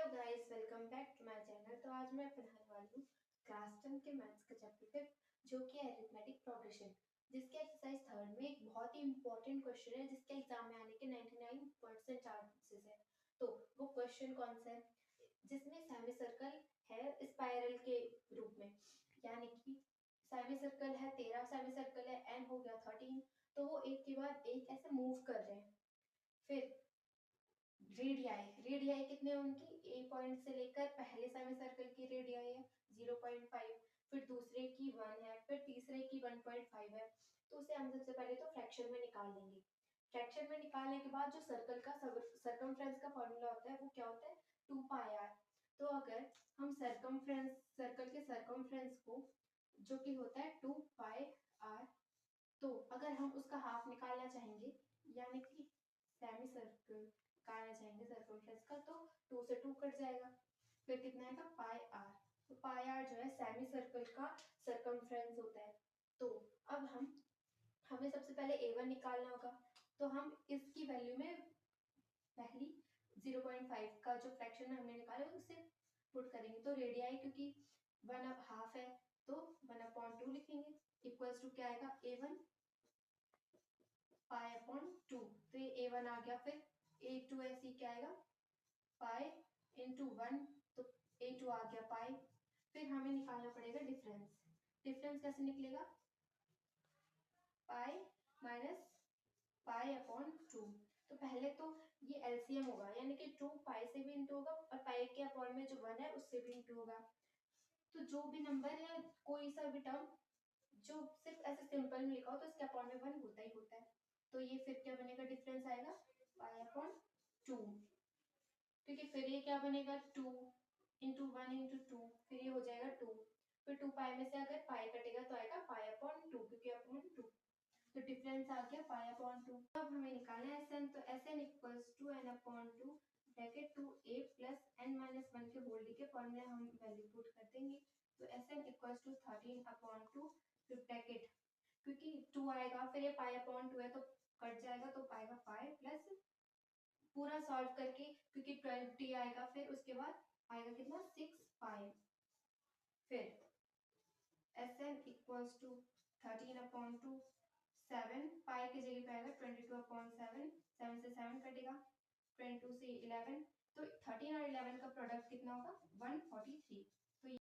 Guys, welcome back to my channel. तो आज मैं पढ़ाने वाली हूँ क्लास 10 के मैथ्स का चैप्टर 5, जो कि है अरिथमेटिक प्रोग्रेशन, जिसके एक्सरसाइज थर्ड में एक बहुत ही इंपॉर्टेंट क्वेश्चन है, जिसके एग्जाम में आने के 99% चांसेस है। तो वो क्वेश्चन कौन सा है? जिसमें सेमी सर्कल है स्पाइरल के रूप में, यानी कि सेमी सर्कल है 13, सेमी सर्कल है n हो गया 13, तो वो एक के बाद एक ऐसे मूव कर रहे हैं। फिर रेडियाई कितने हैं उनकी? ए पॉइंट से लेकर पहले सेमी सर्कल की रेडियाई है 0.5, फिर दूसरे की 1 है, फिर तीसरे की 1.5 है। तो उसे हम सबसे पहले तो फ्रैक्शन में निकाल लेंगे। फ्रैक्शन में निकालने के बाद जो सर्कल का सर्कमफ्रेंस का फॉर्मूला होता है वो क्या होता है? 2 पाई आर। तो अगर हम सर्कल के सर्कमफ्रेंस को, जो कि होता है 2 पाई आर, तो अगर हम उसका हाफ निकालना चाहेंगे, यानी कि सेमी सर्कल निकालना चाहेंगे सर्कमफ्रेंस का, तो 2 से 2 कट जाएगा, फिर कितना आएगा? पाई आर। तो पाई आर जो है सेमी सर्कल का सर्कमफ्रेंस होता है। तो अब हमें सबसे पहले A1 निकालना होगा। तो हम इसकी वैल्यू में पहली 0.5 का जो फ्रैक्शन हमने निकाला उससे पुट करेंगे। तो रेडियाई क्योंकि 1/2 है, तो 1/2 लिखेंगे, इक्वल्स टू क्या आएगा? A1 pi upon 2। तो ये A1 आ गया। फिर A2 ऐसे क्या आएगा? पाई इंटू 1, तो A2 आ गया पाई। फिर हमें निकालना पड़ेगा डिफरेंस। डिफरेंस कैसे निकलेगा? Pi minus pi upon 2। तो पहले तो ये एलसीएम होगा, यानी कि 2 पाई से भी इंटू होगा और पाई के अपॉन में जो 1 है उससे भी इंटू होगा। तो जो भी नंबर है, कोई सा भी टर्म जो सिर्फ ऐसे सिंपल में लिखा हो तो इसके अपॉन में 1 होता ही होता है। तो ये फिर क्या बनेगा? डिफरेंस आएगा पाई अपॉन 2। क्योंकि फिर ये क्या बनेगा? 2 इंटू 1 इंटू 2, फिर ये हो जाएगा 2। फिर 2 पाई में से अगर पाई कटेगा तो आएगा पाई अपॉन 2, क्योंकि अपॉन 2। तो डिफरेंस आ गया पाई अपॉन 2। अब हमें निकालना है एसएन। तो SN equals to n upon 2 bracket 2a plus n minus 1 के होल डी के फॉर्मूले हम वैल्यू पुट कर देंगे। तो एसएन इक्वल्स टू 13 अपॉन 2, फिर ब्रैकेट, क्योंकि 2 आएगा, फिर ये पाई अपॉन 2 है तो कट जाएगा, तो पाएगा पाई प्लस पूरा सॉल्व करके, क्योंकि 12t आएगा, फिर उसके बाद आएगा कितना? 6 पाई। फिर एसएन इक्वल्स टू 13 अपॉन 2, 7 पाई की जगह पे आएगा 22 अपॉन 7, 7 से 7 कटेगा, 22 से 11, तो 13 और 11 का प्रोडक्ट कितना होगा? 143।